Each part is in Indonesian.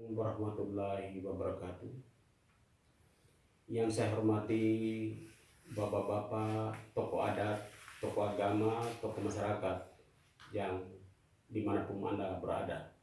Warahmatullahi wabarakatuh. Yang saya hormati bapak-bapak, tokoh adat, tokoh agama, tokoh masyarakat yang dimanapun Anda berada.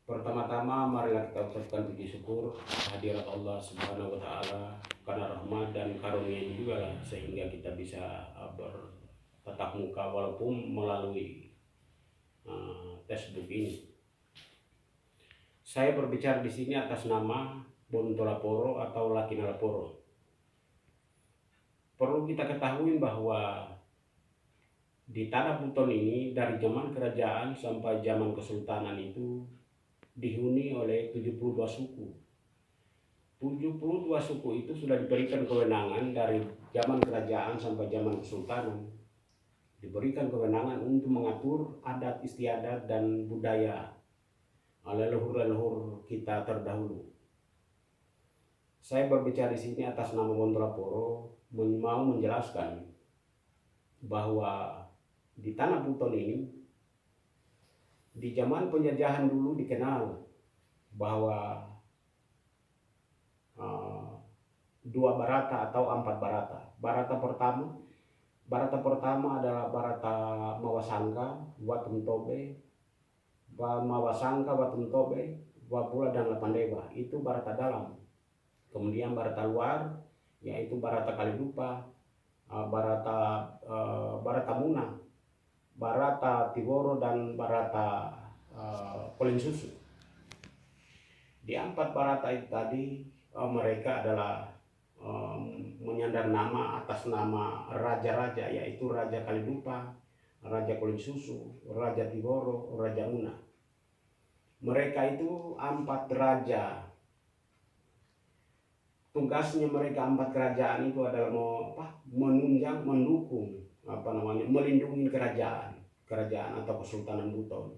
Pertama-tama marilah kita ucapkan puji syukur hadirat Allah Subhanahu wa Ta'ala, karena rahmat dan karunia juga lah sehingga kita bisa bertatap muka walaupun melalui Facebook ini. Saya berbicara di sini atas nama Bonto Laporo atau Lakina Laporo. Perlu kita ketahui bahwa di Tanah Buton ini dari zaman kerajaan sampai zaman kesultanan itu dihuni oleh 72 suku. 72 suku itu sudah diberikan kewenangan dari zaman kerajaan sampai zaman kesultanan. Diberikan kewenangan untuk mengatur adat istiadat dan budaya leluhur-leluhur kita terdahulu. Saya berbicara di sini atas nama Bonto Laporo, mau menjelaskan bahwa di Tanah Buton ini di zaman penjajahan dulu dikenal bahwa dua barata atau 4 barata. Barata pertama adalah Barata Mawasangka, Watum Tobe, Mawasangka, Watum Tobe, Wapula dan Lapandewa. Itu barata dalam. Kemudian barata luar yaitu Barata Kalidupa, Barata Muna, Barata Tigoro dan Barata Polinsusu. Di 4 barata itu tadi mereka adalah menyandang nama atas nama raja-raja, yaitu Raja Kalidupa, Raja Polinsusu, Raja Tigoro, Raja Muna. Mereka itu 4 raja. Tugasnya mereka 4 kerajaan itu adalah menunjang, mendukung, melindungi kerajaan atau Kesultanan Buton.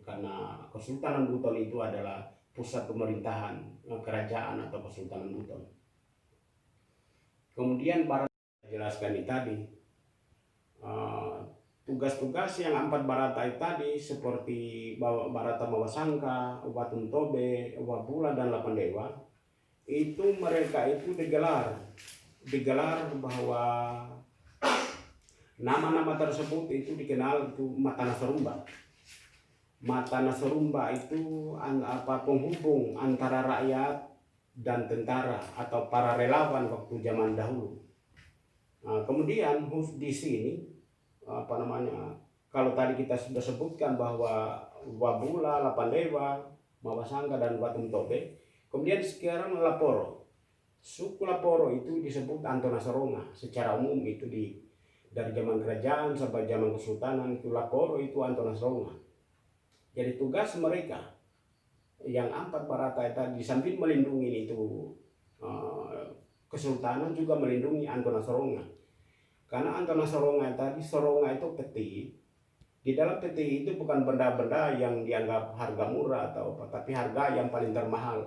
Karena Kesultanan Buton itu adalah pusat pemerintahan kerajaan atau Kesultanan Buton. Kemudian barata jelaskan ini tadi, tugas-tugas yang 4 barata itu tadi seperti Barata Mawasangka, Watum Tobe, Wapula dan Lapandewa, itu mereka itu digelar bahwa nama-nama tersebut itu dikenal itu Matana Serumba. Matana Serumba itu penghubung antara rakyat dan tentara atau para relawan waktu zaman dahulu. Kemudian di sini kalau tadi kita sudah sebutkan bahwa Wabula, Lapandewa, Mawasangka dan Watum Tobe, kemudian sekarang Laporo. Suku Laporo itu disebut Antona Soronga. Secara umum itu dari zaman kerajaan sampai zaman kesultanan itu Laporo itu Antona Soronga. Jadi tugas mereka yang 4 barata tadi, di samping melindungi itu kesultanan, juga melindungi Antona Soronga. Karena Antona Soronga tadi, Soronga itu peti. Di dalam peti itu bukan benda-benda yang dianggap harga murah atau apa, tapi harga yang paling termahal.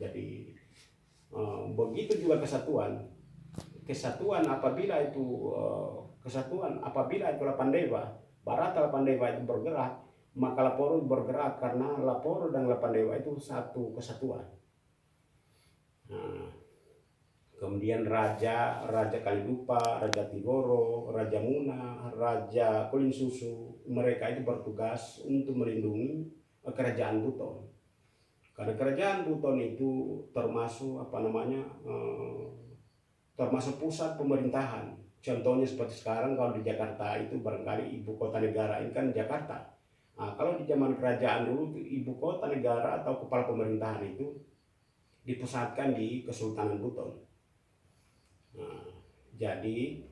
Jadi begitu juga kesatuan apabila itu Lapandewa, Barata Lapandewa itu bergerak, maka Laporo bergerak karena Laporo dan Lapandewa itu satu kesatuan. Kemudian Raja Kalidupa, Raja Tigoro, Raja Muna, Raja Polinsusu, mereka itu bertugas untuk melindungi kerajaan Buton. Karena kerajaan Buton itu termasuk termasuk pusat pemerintahan. Contohnya seperti sekarang kalau di Jakarta itu barangkali ibu kota negara ini kan Jakarta. Kalau di zaman kerajaan dulu ibu kota negara atau kepala pemerintahan itu dipusatkan di Kesultanan Buton. Jadi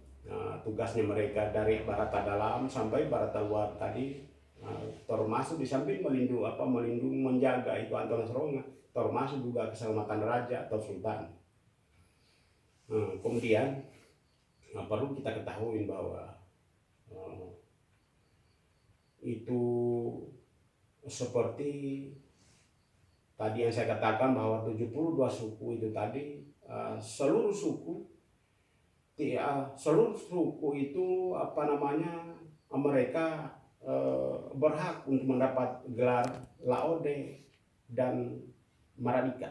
tugasnya mereka dari barata dalam sampai barata luar tadi, termasuk di samping melindungi menjaga itu Antona Soronga, termasuk juga keselamatan raja atau sultan. Kemudian perlu kita ketahui bahwa itu seperti tadi yang saya katakan bahwa 72 suku itu tadi, seluruh suku itu mereka berhak untuk mendapat gelar Laode, dan Maradika.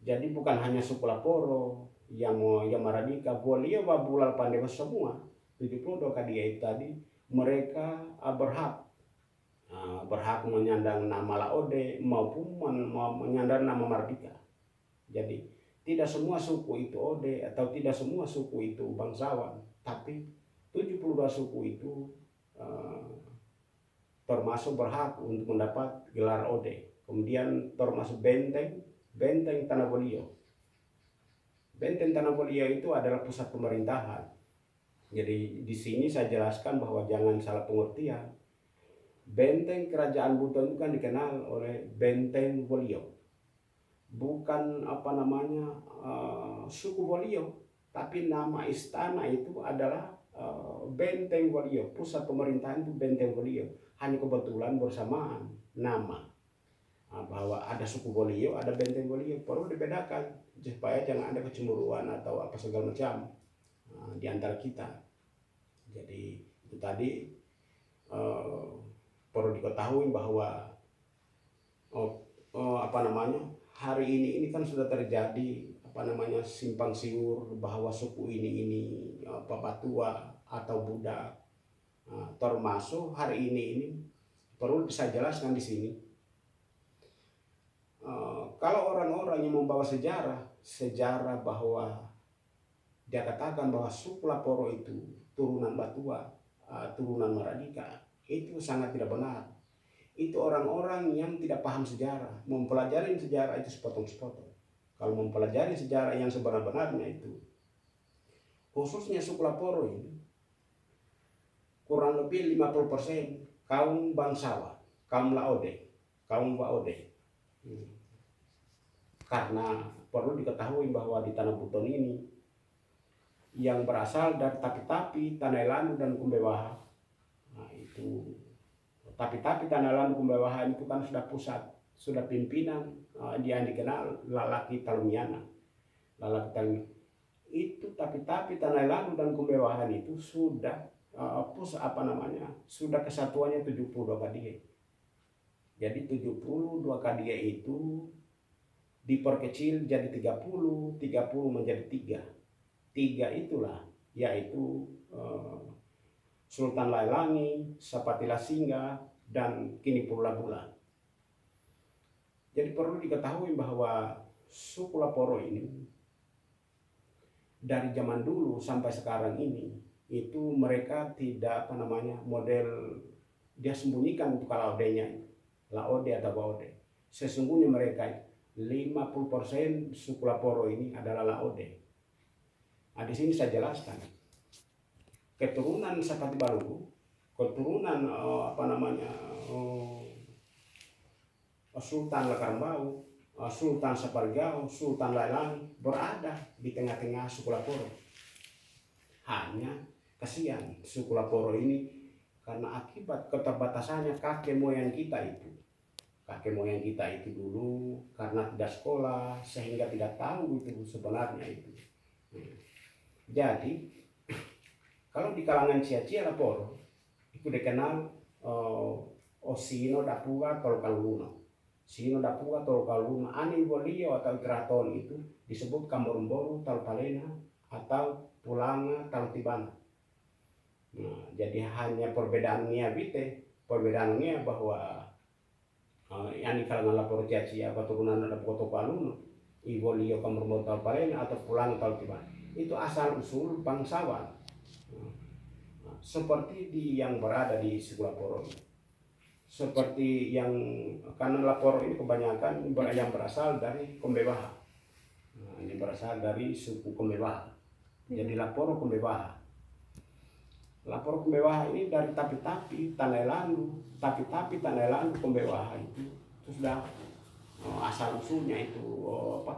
Jadi bukan hanya suku Laporo yang Maradika, Bolio, Babulal, Pandewa semua 72 KDA itu tadi mereka berhak menyandang nama Laode maupun menyandang nama Maradika. Jadi tidak semua suku itu Ode atau tidak semua suku itu bangsawan, tapi 72 suku itu termasuk berhak untuk mendapat gelar Ode. Kemudian termasuk Benteng Tanah Bolio. Benteng Tanah Bolio itu adalah pusat pemerintahan. Jadi di sini saya jelaskan bahwa jangan salah pengertian. Benteng Kerajaan Buton itu kan dikenal oleh Benteng Bolio. Bukan suku Bolio, tapi nama istana itu adalah Benteng Bolio. Pusat pemerintahan itu Benteng Bolio. Hanya kebetulan bersamaan nama bahwa ada suku Bolio, ada Benteng Bolio. Perlu dibedakan supaya jangan ada kecemburuan atau apa segala macam di antara kita. Jadi itu tadi perlu diketahui bahwa hari ini kan sudah terjadi simpang siur bahwa suku ini Batua atau Budak, termasuk hari ini perlu saya jelaskan di sini. Kalau orang-orang yang membawa sejarah bahwa dia katakan bahwa suku Laporo itu turunan Batua, turunan Maradika, itu sangat tidak benar. Itu orang-orang yang tidak paham sejarah, mempelajari sejarah itu sepotong-sepotong. Kalau mempelajari sejarah yang sebenar-benarnya itu, khususnya suku Laporo ini, kurang lebih 50% kaum bangsawan, kaum Laode, kaum Waode. Karena perlu diketahui bahwa di Tanah Buton ini yang berasal dari Tapi-Tapi, Tanah Elandu, dan Kumbewaha. Nah itu Tapi-Tapi, Tanah Elandu, Kumbewaha itu kan sudah pusat, sudah pimpinan dia dikenal Lalaki Talumiana. Itu Tapi-Tapi, Tanah Elandu, dan Kumbewahan itu sudah sudah kesatuannya 72 KDA. Jadi 72 KDA itu diperkecil jadi 30 menjadi 3. 3 itulah yaitu Sultan Lailangi, Sapatila Singga, dan kini Purula Bulan. Jadi perlu diketahui bahwa suku Laporo ini dari zaman dulu sampai sekarang ini itu mereka tidak model dia sembunyikan untuk Laodenya, Laode atau Waode. Sesungguhnya mereka 50% suku Laporo ini adalah Laode. Nah, di sini saya jelaskan keturunan Sapati Balugu, keturunan Sultan Lakarambau, Sultan Sapargao, Sultan Lailangi berada di tengah-tengah suku Laporo. Hanya kasihan suku Laporo ini karena akibat keterbatasannya kakek moyang kita itu dulu karena tidak sekolah sehingga tidak tahu itu sebenarnya itu. Jadi kalau di kalangan Cia-Cia Laporo itu dikenal Sino Dapuga Tolkaluna. Sino Dapuga Tolkaluna Ani Bolio atau Keraton itu disebut Kamboromboru Talpalena atau Pulanga Taltibana. Nah, jadi hanya perbedaannya bahwa yang di kalangan Lapor Cia-Cia keturunan Dapuga Tolkaluna, Ibolio Kamboromboru Talpalena atau Pulanga Taltibana itu asal usul bangsawan. Seperti yang berada di suku Laporo ini. Seperti yang karena Laporo ini kebanyakan yang berasal dari Kumbewaha. Ini berasal dari suku Kumbewaha. Jadi Laporo Kumbewaha. Laporo Kumbewaha ini dari Tapi-Tapi, Tanah Elandu, Tapi-Tapi, Tanah Elandu, Kumbewaha itu sudah asal usulnya itu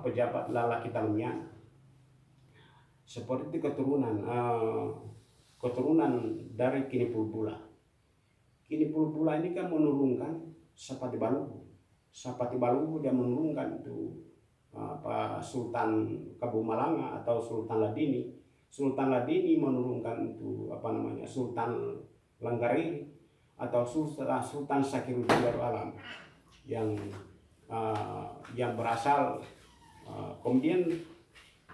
pejabat Lalaki Talumiana. Seperti keturunan dari Kini Pulbula. Kini Pulbula ini kan menurunkan Sapati Balugu. Sapati Balugu dia menurunkan itu Sultan Kabumalanga atau Sultan Ladini. Sultan Ladini menurunkan itu Sultan Langgariri atau Sultan Sakirudin Alam. yang berasal kemudian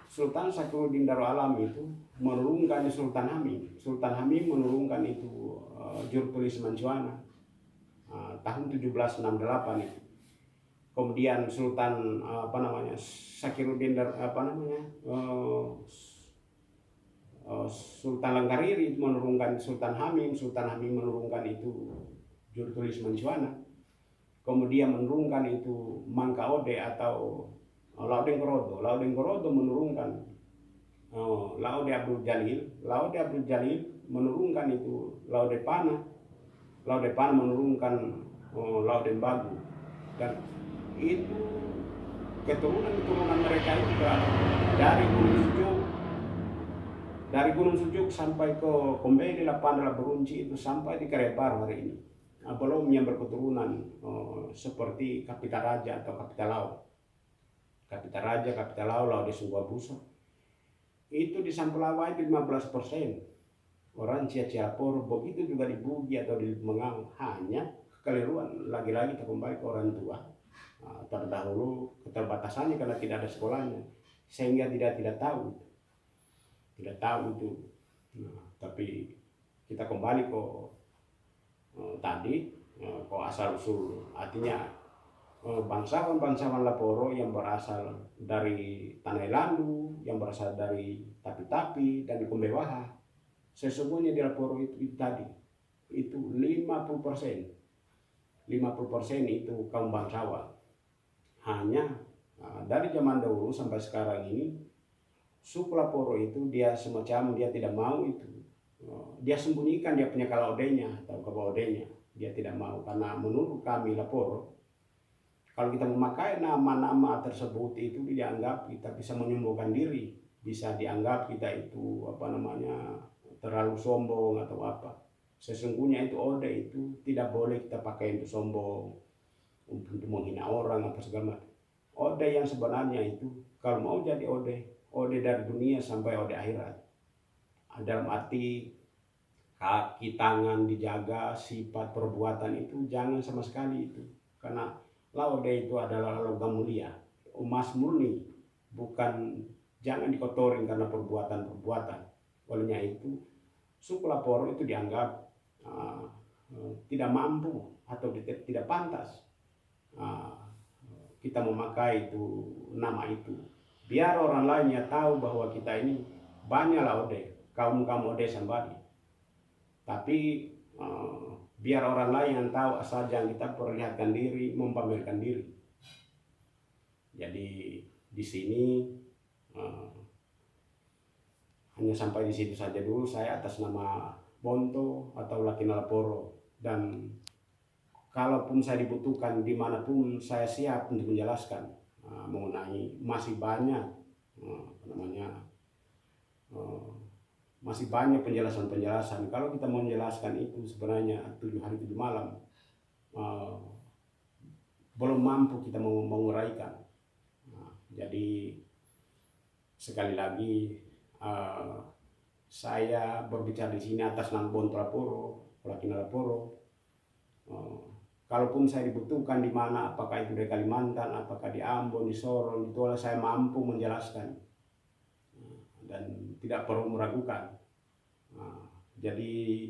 Sultan Sakiruddin Darul Alam itu menurunkan Sultan Hamim. Sultan Hamim menurunkan itu Jurtulis Mancuana tahun 1768 itu. Kemudian Sultan Sakiruddin Sultan Langkariri menurunkan Sultan Hamim. Sultan Hamim menurunkan itu Jurtulis Mancuana. Kemudian menurunkan itu Mangka Ode atau Laudeng Korodo. Laudeng Korodo menurunkan Laude Abdul Jalil. Laude Abdul Jalil menurunkan itu Laude Pana. Laude Pana menurunkan Laudeng Bagu. Dan itu keturunan mereka itu dari Gunung Sujuk, sampai ke Kombede, Lapandala, Berunci itu sampai di Karebar hari ini. Belum yang berketurunan seperti Kapita Raja atau Kapita Lau. Kapita Raja, Kapita Lau, Laude Sungguabusa. Itu di Sampulawai itu 15%. Orang Ciaciapor, begitu juga di Bugi atau di Mengang, hanya kekeliruan. Lagi-lagi kita kembali ke orang tua. Terdahulu keterbatasannya karena tidak ada sekolahnya, sehingga tidak tahu itu. Tapi kita kembali ke tadi, ke asal usul, artinya bangsawan Laporo yang berasal dari Tanah Landu, yang berasal dari Tapi-Tapi dan Kumbewaha, sesungguhnya di Laporo itu tadi itu 50% itu kaum bangsawan. Hanya dari zaman dahulu sampai sekarang ini suku Laporo itu dia tidak mau itu, dia sembunyikan dia punya kalaudenya atau kabaudenya, dia tidak mau. Karena menurut kami Laporo, kalau kita memakai nama-nama tersebut itu dianggap kita bisa menyembuhkan diri, bisa dianggap kita itu terlalu sombong atau apa. Sesungguhnya itu ode itu tidak boleh kita pakai untuk sombong, untuk menghina orang apa segala macam. Ode yang sebenarnya itu kalau mau jadi ode dari dunia sampai ode akhirat. Dalam arti kaki tangan dijaga, sifat perbuatan itu jangan sama sekali itu. Karena laude itu adalah logam mulia, emas murni, bukan, jangan dikotorin karena perbuatan-perbuatan. Olehnya itu suku Laporo itu dianggap tidak mampu atau tidak pantas kita memakai itu nama itu. Biar orang lainnya tahu bahwa kita ini banyak laude, kaum ode sambadi. Tapi biar orang lain yang tahu asal jangan kita perlihatkan diri, mempamerkan diri. Jadi di sini hanya sampai di situ saja dulu saya atas nama Bonto atau Lakina Laporo. Dan kalaupun saya dibutuhkan dimanapun saya siap untuk menjelaskan mengenai masih banyak masih banyak penjelasan-penjelasan. Kalau kita mau menjelaskan itu sebenarnya 7 hari 7 malam belum mampu kita menguraikan. Jadi sekali lagi saya berbicara di sini atas nama Bonto Laporo, Lakina Laporo. Kalaupun saya dibutuhkan di mana, apakah itu di Kalimantan, apakah di Ambon, di Sorong, di Tuala, saya mampu menjelaskan dan tidak perlu meragukan. Jadi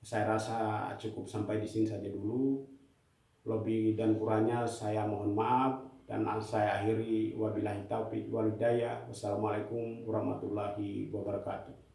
saya rasa cukup sampai di sini saja dulu. Lebih dan kurangnya saya mohon maaf dan saya akhiri wabillahi taufiq wal hidayah. Wassalamualaikum warahmatullahi wabarakatuh.